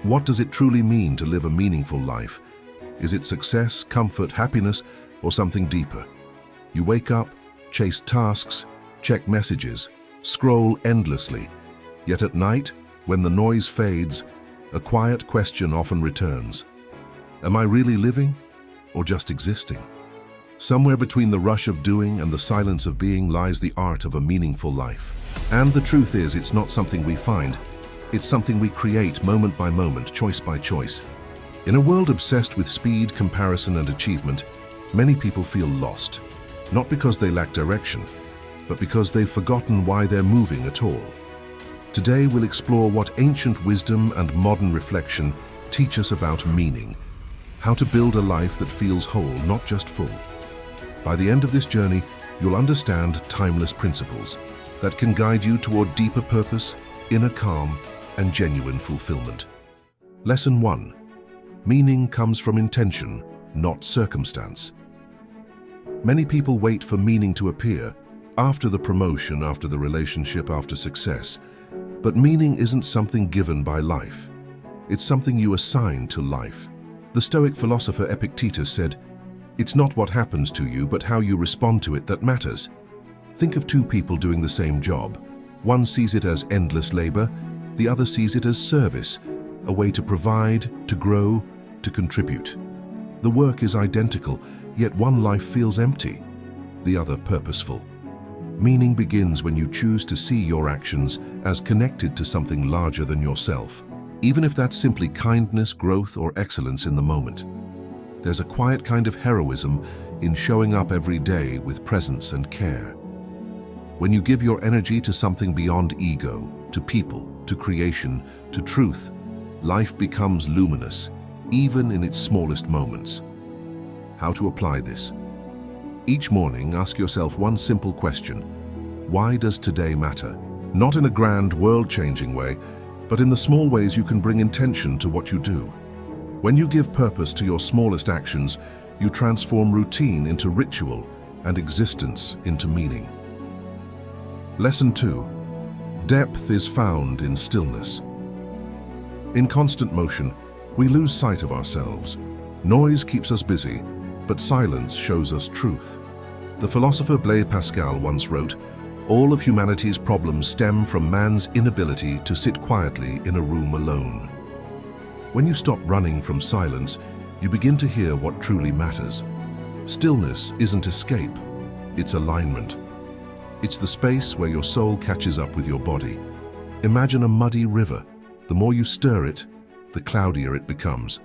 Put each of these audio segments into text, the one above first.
What does it truly mean to live a meaningful life? Is it success, comfort, happiness, or something deeper? You wake up, chase tasks, check messages, scroll endlessly. Yet at night, when the noise fades, a quiet question often returns. Am I really living, or just existing? Somewhere between the rush of doing and the silence of being lies the art of a meaningful life. And the truth is, it's not something we find. It's something we create moment by moment, choice by choice. In a world obsessed with speed, comparison, and achievement, many people feel lost. Not because they lack direction, but because they've forgotten why they're moving at all. Today we'll explore what ancient wisdom and modern reflection teach us about meaning. How to build a life that feels whole, not just full. By the end of this journey, you'll understand timeless principles that can guide you toward deeper purpose, inner calm, and genuine fulfillment. Lesson 1. Meaning comes from intention, not circumstance. Many people wait for meaning to appear, after the promotion, after the relationship, after success. But meaning isn't something given by life. It's something you assign to life. The Stoic philosopher Epictetus said, "It's not what happens to you, but how you respond to it that matters." Think of two people doing the same job. One sees it as endless labor, the other sees it as service, a way to provide, to grow, to contribute. The work is identical, yet one life feels empty, the other purposeful. Meaning begins when you choose to see your actions as connected to something larger than yourself, even if that's simply kindness, growth, or excellence in the moment. There's a quiet kind of heroism in showing up every day with presence and care. When you give your energy to something beyond ego, to people, to creation, to truth, life becomes luminous, even in its smallest moments. How to apply this? Each morning, ask yourself one simple question. Why does today matter? Not in a grand, world-changing way, but in the small ways you can bring intention to what you do. When you give purpose to your smallest actions, you transform routine into ritual and existence into meaning. Lesson 2. Depth is found in stillness. In constant motion, we lose sight of ourselves. Noise keeps us busy, but silence shows us truth. The philosopher Blaise Pascal once wrote, "All of humanity's problems stem from man's inability to sit quietly in a room alone." When you stop running from silence, you begin to hear what truly matters. Stillness isn't escape, it's alignment. It's the space where your soul catches up with your body. Imagine a muddy river. The more you stir it, the cloudier it becomes.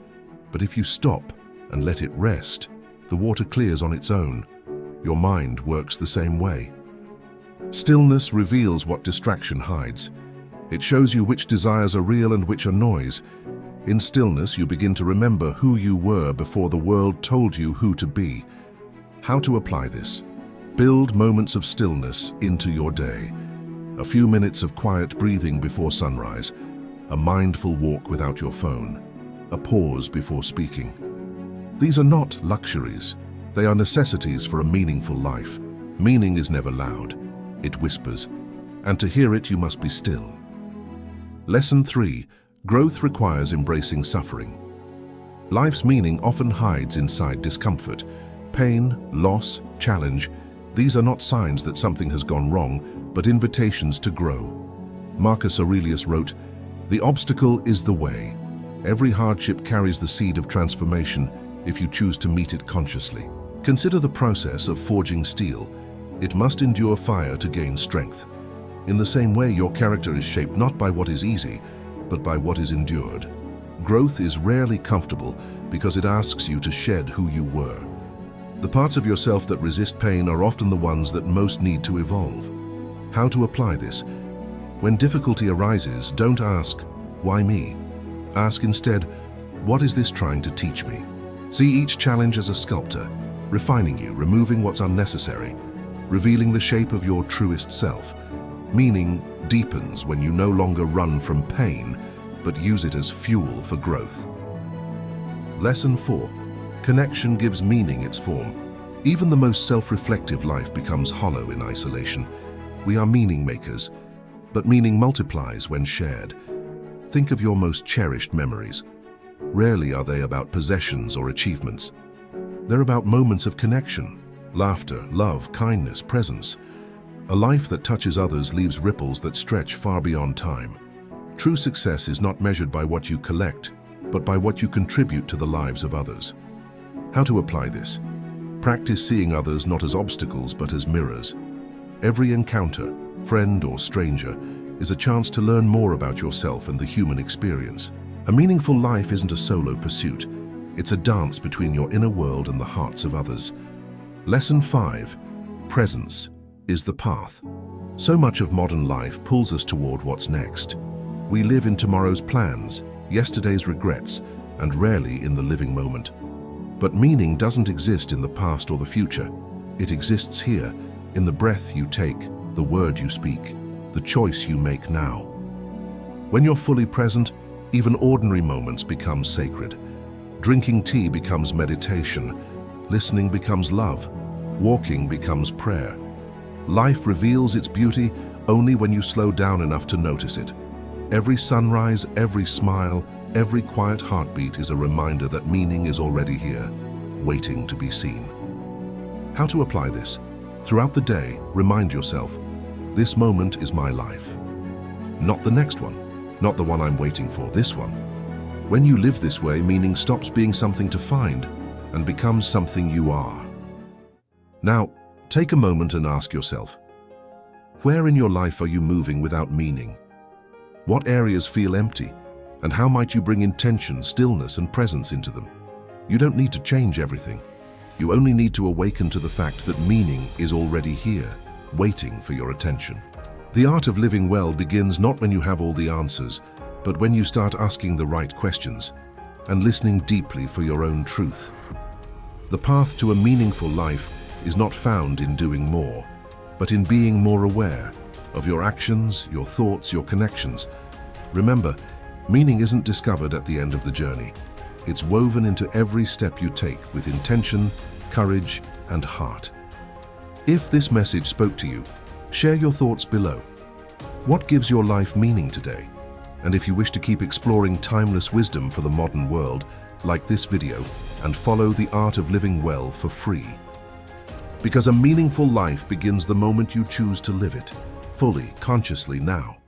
But if you stop and let it rest, the water clears on its own. Your mind works the same way. Stillness reveals what distraction hides. It shows you which desires are real and which are noise. In stillness, you begin to remember who you were before the world told you who to be. How to apply this? Build moments of stillness into your day. A few minutes of quiet breathing before sunrise, a mindful walk without your phone, a pause before speaking. These are not luxuries. They are necessities for a meaningful life. Meaning is never loud. It whispers. And to hear it, you must be still. Lesson 3. Growth requires embracing suffering. Life's meaning often hides inside discomfort. Pain, loss, challenge. These are not signs that something has gone wrong, but invitations to grow. Marcus Aurelius wrote, "The obstacle is the way. Every hardship carries the seed of transformation if you choose to meet it consciously." Consider the process of forging steel. It must endure fire to gain strength. In the same way, your character is shaped not by what is easy, but by what is endured. Growth is rarely comfortable because it asks you to shed who you were. The parts of yourself that resist pain are often the ones that most need to evolve. How to apply this? When difficulty arises, don't ask, "Why me?" Ask instead, "What is this trying to teach me?" See each challenge as a sculptor, refining you, removing what's unnecessary, revealing the shape of your truest self. Meaning deepens when you no longer run from pain, but use it as fuel for growth. Lesson 4. Connection gives meaning its form. Even the most self-reflective life becomes hollow in isolation. We are meaning makers, but meaning multiplies when shared. Think of your most cherished memories. Rarely are they about possessions or achievements. They're about moments of connection, laughter, love, kindness, presence. A life that touches others leaves ripples that stretch far beyond time. True success is not measured by what you collect, but by what you contribute to the lives of others. How to apply this? Practice seeing others not as obstacles but as mirrors. Every encounter, friend or stranger, is a chance to learn more about yourself and the human experience. A meaningful life isn't a solo pursuit. It's a dance between your inner world and the hearts of others. Lesson 5. Presence is the path. So much of modern life pulls us toward what's next. We live in tomorrow's plans, yesterday's regrets, and rarely in the living moment. But meaning doesn't exist in the past or the future. It exists here, in the breath you take, the word you speak, the choice you make now. When you're fully present, even ordinary moments become sacred. Drinking tea becomes meditation. Listening becomes love. Walking becomes prayer. Life reveals its beauty only when you slow down enough to notice it. Every sunrise, every smile, every quiet heartbeat is a reminder that meaning is already here, waiting to be seen. How to apply this? Throughout the day, remind yourself, this moment is my life. Not the next one, not the one I'm waiting for, this one. When you live this way, meaning stops being something to find and becomes something you are. Now, take a moment and ask yourself, where in your life are you moving without meaning? What areas feel empty? And how might you bring intention, stillness, and presence into them? You don't need to change everything. You only need to awaken to the fact that meaning is already here, waiting for your attention. The art of living well begins not when you have all the answers, but when you start asking the right questions and listening deeply for your own truth. The path to a meaningful life is not found in doing more, but in being more aware of your actions, your thoughts, your connections. Remember, meaning isn't discovered at the end of the journey. It's woven into every step you take with intention, courage, and heart. If this message spoke to you, share your thoughts below. What gives your life meaning today? And if you wish to keep exploring timeless wisdom for the modern world, like this video and follow the art of living well for free. Because a meaningful life begins the moment you choose to live it, fully, consciously now.